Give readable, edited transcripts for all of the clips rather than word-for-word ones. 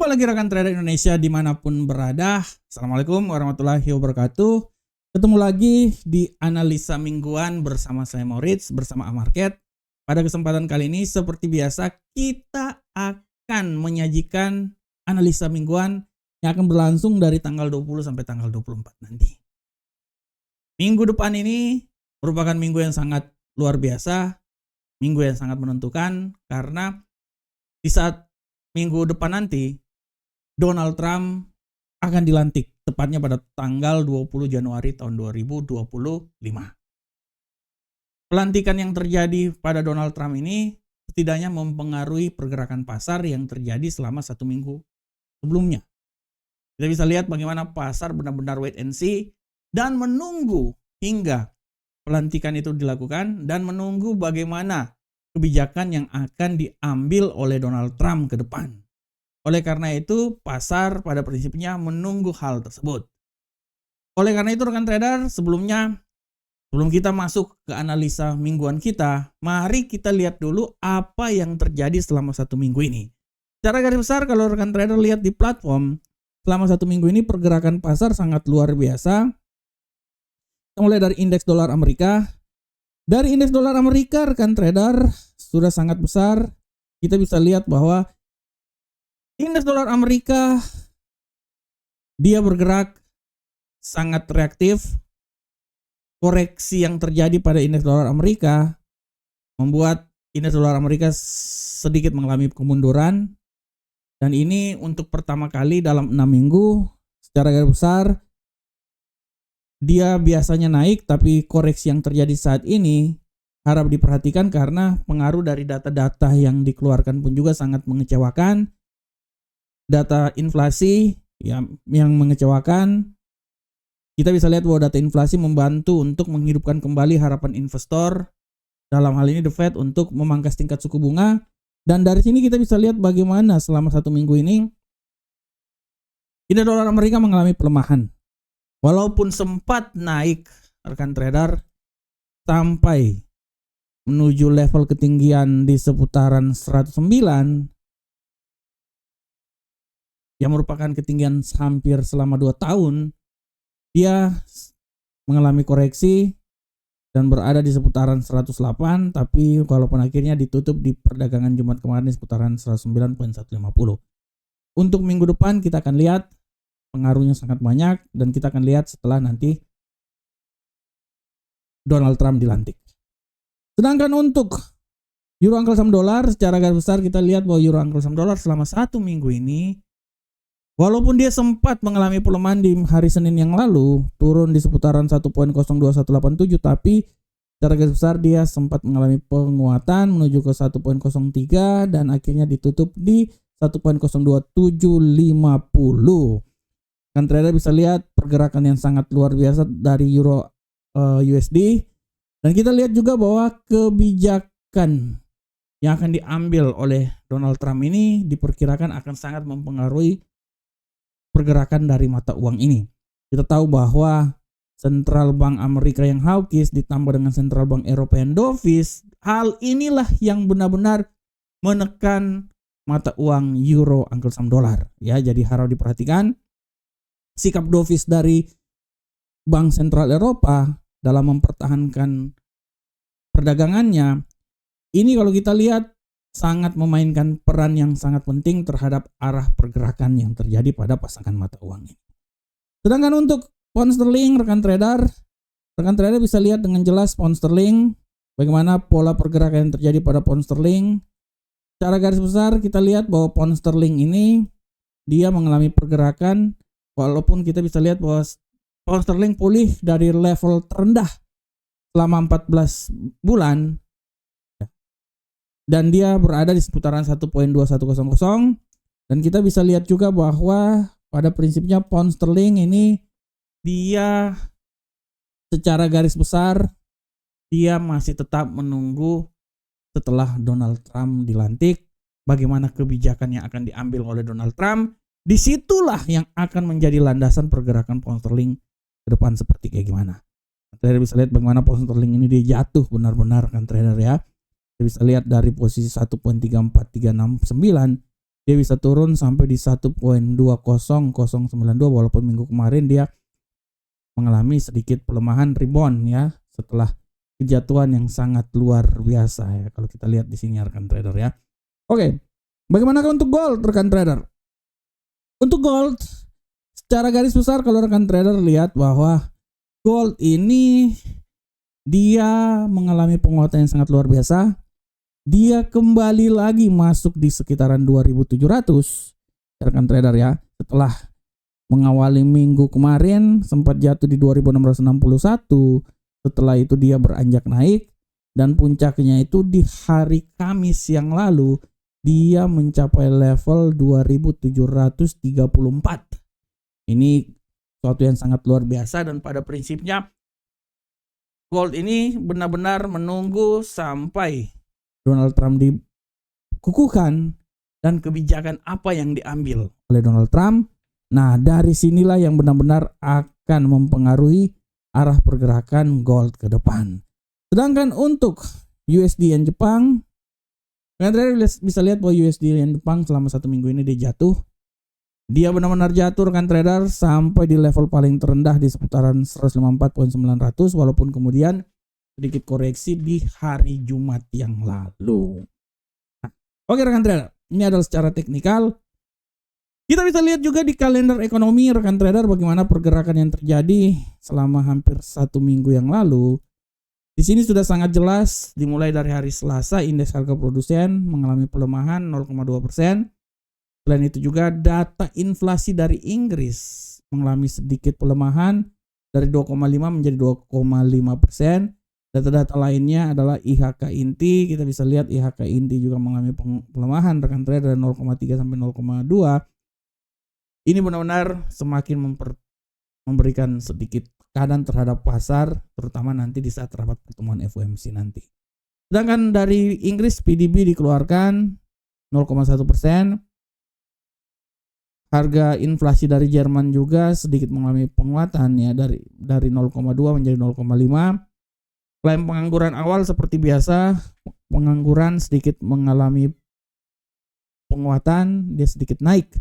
Jumpa lagi rekan trader Indonesia dimanapun berada. Assalamualaikum warahmatullahi wabarakatuh. Ketemu lagi di analisa mingguan bersama saya Moritz, bersama Amarket. Pada kesempatan kali ini seperti biasa kita akan menyajikan analisa mingguan yang akan berlangsung dari tanggal 20 sampai tanggal 24 nanti. Minggu depan ini merupakan minggu yang sangat luar biasa, minggu yang sangat menentukan karena di saat minggu depan nanti Donald Trump akan dilantik tepatnya pada tanggal 20 Januari tahun 2025. Pelantikan yang terjadi pada Donald Trump ini setidaknya mempengaruhi pergerakan pasar yang terjadi selama 1 minggu sebelumnya. Kita bisa lihat bagaimana pasar benar-benar wait and see dan menunggu hingga pelantikan itu dilakukan dan menunggu bagaimana kebijakan yang akan diambil oleh Donald Trump ke depan. Oleh karena itu, pasar pada prinsipnya menunggu hal tersebut. Oleh karena itu, rekan trader, sebelum kita masuk ke analisa mingguan kita, mari kita lihat dulu apa yang terjadi selama 1 minggu ini. Secara garis besar, kalau rekan trader lihat di platform, selama 1 minggu ini pergerakan pasar sangat luar biasa. Kita mulai dari indeks dolar Amerika. Dari indeks dolar Amerika, rekan trader, sudah sangat besar. Kita bisa lihat bahwa indeks dolar Amerika dia bergerak sangat reaktif. Koreksi yang terjadi pada indeks dolar Amerika membuat indeks dolar Amerika sedikit mengalami kemunduran. Dan ini untuk pertama kali dalam 6 minggu secara garis besar dia biasanya naik, tapi koreksi yang terjadi saat ini harap diperhatikan karena pengaruh dari data-data yang dikeluarkan pun juga sangat mengecewakan. Data inflasi yang mengecewakan. Kita bisa lihat bahwa data inflasi membantu untuk menghidupkan kembali harapan investor, dalam hal ini The Fed, untuk memangkas tingkat suku bunga. Dan dari sini kita bisa lihat bagaimana selama 1 minggu ini indeks dolar Amerika mengalami pelemahan. Walaupun sempat naik rekan trader sampai menuju level ketinggian di seputaran 109 yang merupakan ketinggian hampir selama 2 tahun, dia mengalami koreksi dan berada di seputaran 108, tapi walaupun akhirnya ditutup di perdagangan Jumat kemarin di seputaran 109.150. Untuk minggu depan kita akan lihat pengaruhnya sangat banyak dan kita akan lihat setelah nanti Donald Trump dilantik. Sedangkan untuk euro angkel saham dolar secara garis besar kita lihat bahwa euro angkel saham dolar selama 1 minggu ini walaupun dia sempat mengalami pelemahan di hari Senin yang lalu, turun di seputaran 1.02187, tapi secara garis besar dia sempat mengalami penguatan menuju ke 1.03 dan akhirnya ditutup di 1.02750. Kan trader bisa lihat pergerakan yang sangat luar biasa dari euro USD. Dan kita lihat juga bahwa kebijakan yang akan diambil oleh Donald Trump ini diperkirakan akan sangat mempengaruhi pergerakan dari mata uang ini. Kita tahu bahwa Central Bank Amerika yang hawkish ditambah dengan Central Bank Eropa yang dovish, hal inilah yang benar-benar menekan mata uang euro angkel saham dolar. Ya, jadi harap diperhatikan sikap dovish dari Bank Sentral Eropa dalam mempertahankan perdagangannya. Ini kalau kita lihat sangat memainkan peran yang sangat penting terhadap arah pergerakan yang terjadi pada pasangan mata uang ini. Sedangkan untuk pound sterling, rekan trader bisa lihat dengan jelas pound sterling, bagaimana pola pergerakan yang terjadi pada pound sterling. Secara garis besar kita lihat bahwa pound sterling ini dia mengalami pergerakan, walaupun kita bisa lihat bahwa pound sterling pulih dari level terendah selama 14 bulan dan dia berada di seputaran 1.2100, dan kita bisa lihat juga bahwa pada prinsipnya pound sterling ini dia secara garis besar dia masih tetap menunggu setelah Donald Trump dilantik bagaimana kebijakan yang akan diambil oleh Donald Trump. Disitulah yang akan menjadi landasan pergerakan pound sterling ke depan seperti kayak gimana. Trader bisa lihat bagaimana pound sterling ini dia jatuh benar-benar kan trader ya. Kita bisa lihat dari posisi 1.34369 dia bisa turun sampai di 1.20092 walaupun minggu kemarin dia mengalami sedikit pelemahan rebound ya setelah kejatuhan yang sangat luar biasa ya kalau kita lihat di sini rekan trader ya. Oke, bagaimana untuk gold rekan trader? Untuk gold secara garis besar kalau rekan trader lihat bahwa gold ini dia mengalami penguatan yang sangat luar biasa. Dia kembali lagi masuk di sekitaran 2.700 rekan trader ya. Setelah mengawali minggu kemarin sempat jatuh di 2.661. Setelah itu dia beranjak naik dan puncaknya itu di hari Kamis yang lalu dia mencapai level 2.734. Ini suatu yang sangat luar biasa dan pada prinsipnya gold ini benar-benar menunggu sampai Donald Trump dikukuhkan dan kebijakan apa yang diambil oleh Donald Trump. Nah, dari sinilah yang benar-benar akan mempengaruhi arah pergerakan gold ke depan. Sedangkan untuk USD yen Jepang, kalian bisa lihat bahwa USD yen Jepang selama 1 minggu ini dia jatuh. Dia benar-benar jatuh rekan trader sampai di level paling terendah di seputaran 154.900 walaupun kemudian sedikit koreksi di hari Jumat yang lalu. Nah, oke rekan trader, ini adalah secara teknikal. Kita bisa lihat juga di kalender ekonomi rekan trader bagaimana pergerakan yang terjadi selama hampir 1 minggu yang lalu. Di sini sudah sangat jelas dimulai dari hari Selasa indeks harga produsen mengalami pelemahan 0,2%. Selain itu juga data inflasi dari Inggris mengalami sedikit pelemahan dari 2,5 menjadi 2,5%. Data-data lainnya adalah IHK inti. Kita bisa lihat IHK inti juga mengalami pelemahan rekan trader dari 0,3 sampai 0,2. Ini benar-benar semakin memberikan sedikit tekanan terhadap pasar, terutama nanti di saat rapat pertemuan FOMC nanti. Sedangkan dari Inggris PDB dikeluarkan 0,1%. Harga inflasi dari Jerman juga sedikit mengalami penguatan ya dari 0,2 menjadi 0,5. Klaim pengangguran awal seperti biasa, pengangguran sedikit mengalami penguatan, dia sedikit naik.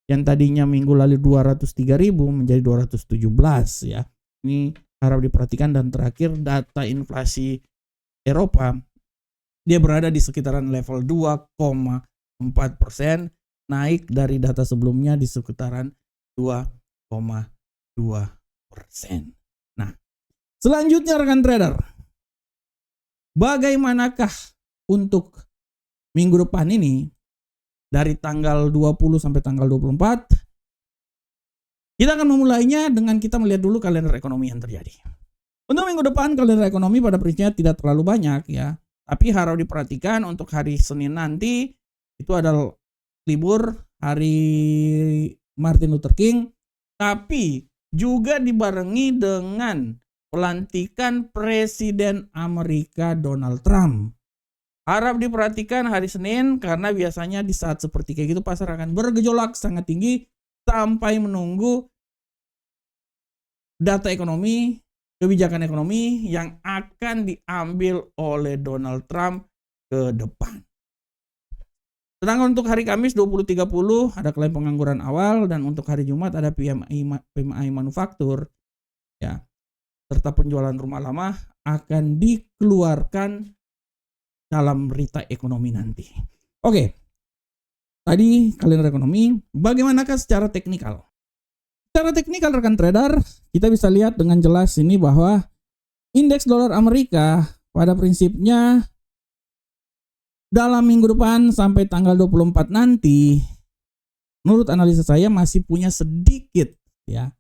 Yang tadinya minggu lalu 203.000 menjadi 217 ya. Ini harap diperhatikan dan terakhir data inflasi Eropa dia berada di sekitaran level 2,4%, naik dari data sebelumnya di sekitaran 2,2%. Nah, selanjutnya rekan trader, bagaimanakah untuk minggu depan ini dari tanggal 20 sampai tanggal 24? Kita akan memulainya dengan kita melihat dulu kalender ekonomi yang terjadi. Untuk minggu depan kalender ekonomi pada prinsipnya tidak terlalu banyak ya, tapi harus diperhatikan untuk hari Senin nanti itu adalah libur hari Martin Luther King, tapi juga dibarengi dengan pelantikan Presiden Amerika Donald Trump. Harap diperhatikan hari Senin karena biasanya di saat seperti kayak gitu pasar akan bergejolak sangat tinggi sampai menunggu data ekonomi, kebijakan ekonomi yang akan diambil oleh Donald Trump ke depan. Sedangkan untuk hari Kamis 20.30 ada klaim pengangguran awal dan untuk hari Jumat ada PMI manufaktur ya. Serta penjualan rumah lama akan dikeluarkan dalam berita ekonomi nanti. Oke. Tadi kalender ekonomi, bagaimanakah secara teknikal? Secara teknikal rekan trader, kita bisa lihat dengan jelas ini bahwa indeks dolar Amerika pada prinsipnya dalam minggu depan sampai tanggal 24 nanti menurut analisa saya masih punya sedikit ya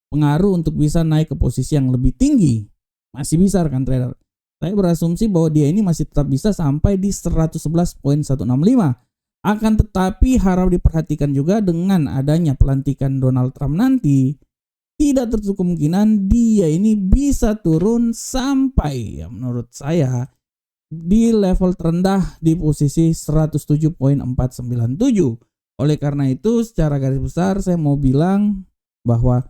pengaruh untuk bisa naik ke posisi yang lebih tinggi. Masih bisa rekan trader. Saya berasumsi bahwa dia ini masih tetap bisa sampai di 111.165. Akan tetapi harap diperhatikan juga dengan adanya pelantikan Donald Trump nanti, tidak tertutup kemungkinan dia ini bisa turun sampai ya menurut saya di level terendah di posisi 107.497. Oleh karena itu secara garis besar saya mau bilang bahwa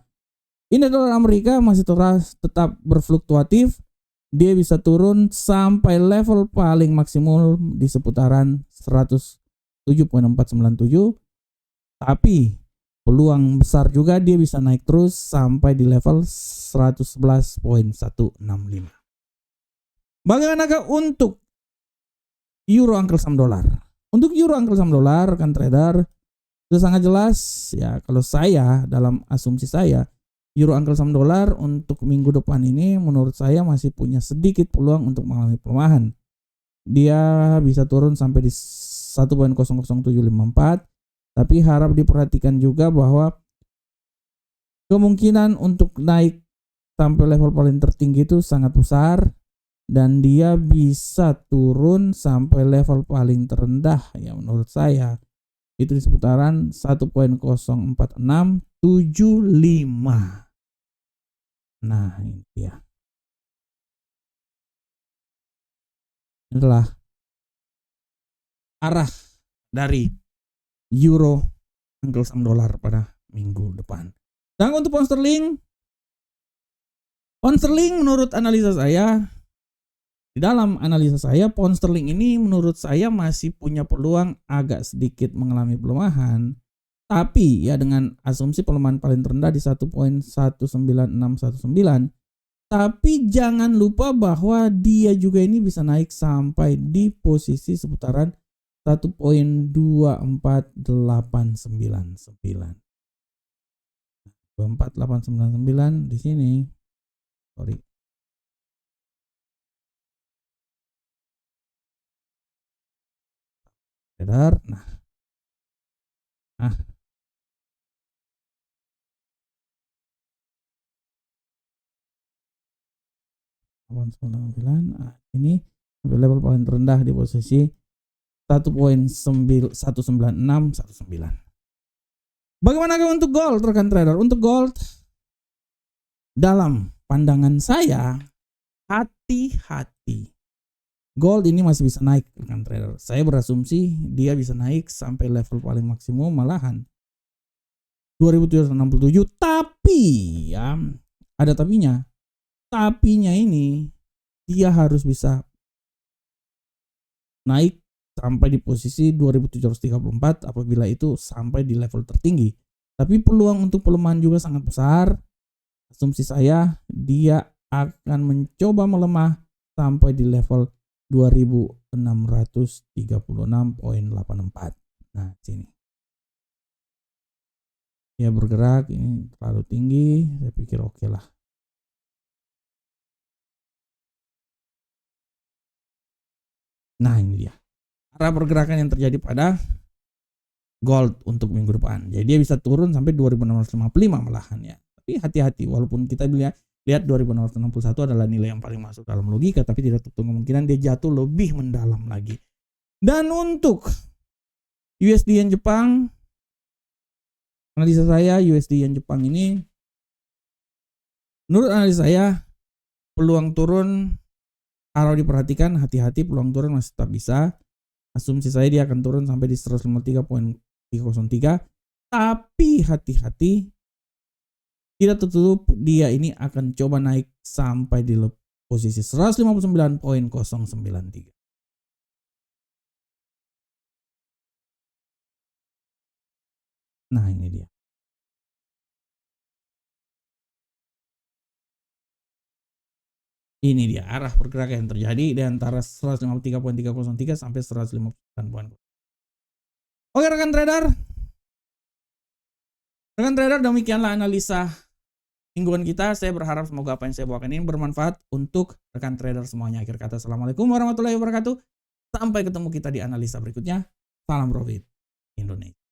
indeks dolar Amerika masih tetap berfluktuatif. Dia bisa turun sampai level paling maksimal di seputaran 7.497, tapi peluang besar juga dia bisa naik terus sampai di level 111.165. Bagaimanakah untuk euro angkel saham dolar? Untuk euro angkel saham dolar, rekan trader, sudah sangat jelas ya, kalau saya dalam asumsi saya, euro angkel saham dolar untuk minggu depan ini menurut saya masih punya sedikit peluang untuk mengalami pelemahan. Dia bisa turun sampai di 1.00754, tapi harap diperhatikan juga bahwa kemungkinan untuk naik sampai level paling tertinggi itu sangat besar, dan dia bisa turun sampai level paling terendah ya menurut saya itu di seputaran 1.04675. Nah, ini dia. Ini adalah arah dari euro angkel saham dolar pada minggu depan. Dan untuk pound sterling menurut analisa saya, di dalam analisa saya, pound sterling ini menurut saya masih punya peluang agak sedikit mengalami pelemahan. Tapi ya dengan asumsi pelemahan paling terendah di 1.19619. Tapi jangan lupa bahwa dia juga ini bisa naik sampai di posisi seputaran 1.24899. 24899 di sini. Sorry. Nah, 899. Ini level paling terendah di posisi 1.19619. Bagaimana untuk gold, rekan trader? Untuk gold, dalam pandangan saya, hati-hati. Gold ini masih bisa naik, rekan trader. Saya berasumsi dia bisa naik sampai level paling maksimum malahan 2.767. Tapi ya ada tapinya. Tapinya ini dia harus bisa naik sampai di posisi 2.734 apabila itu sampai di level tertinggi. Tapi peluang untuk pelemahan juga sangat besar. Asumsi saya dia akan mencoba melemah sampai di level 2.636.84. Nah, sini. Ya bergerak ini terlalu tinggi, saya pikir oke lah. Nah, ini dia. Arah pergerakan yang terjadi pada gold untuk minggu depan. Jadi dia bisa turun sampai 2.655 malahan ya. Tapi hati-hati, walaupun kita lihat 2.661 adalah nilai yang paling masuk dalam logika, tapi tidak tertutup kemungkinan dia jatuh lebih mendalam lagi. Dan untuk USD Yen Jepang, analisa saya USD Yen Jepang ini, menurut analisa saya peluang turun harus diperhatikan, hati-hati, peluang turun masih tetap bisa. Asumsi saya dia akan turun sampai di 153.303, tapi hati-hati, tidak tertutup dia ini akan coba naik sampai di posisi 159.093. Nah, ini dia. Ini dia arah pergerakan yang terjadi di antara 153.303 sampai 159. Oke rekan trader. Demikianlah analisa mingguan kita. Saya berharap semoga apa yang saya bawakan ini bermanfaat untuk rekan trader semuanya. Akhir kata, assalamualaikum warahmatullahi wabarakatuh. Sampai ketemu kita di analisa berikutnya. Salam profit Indonesia.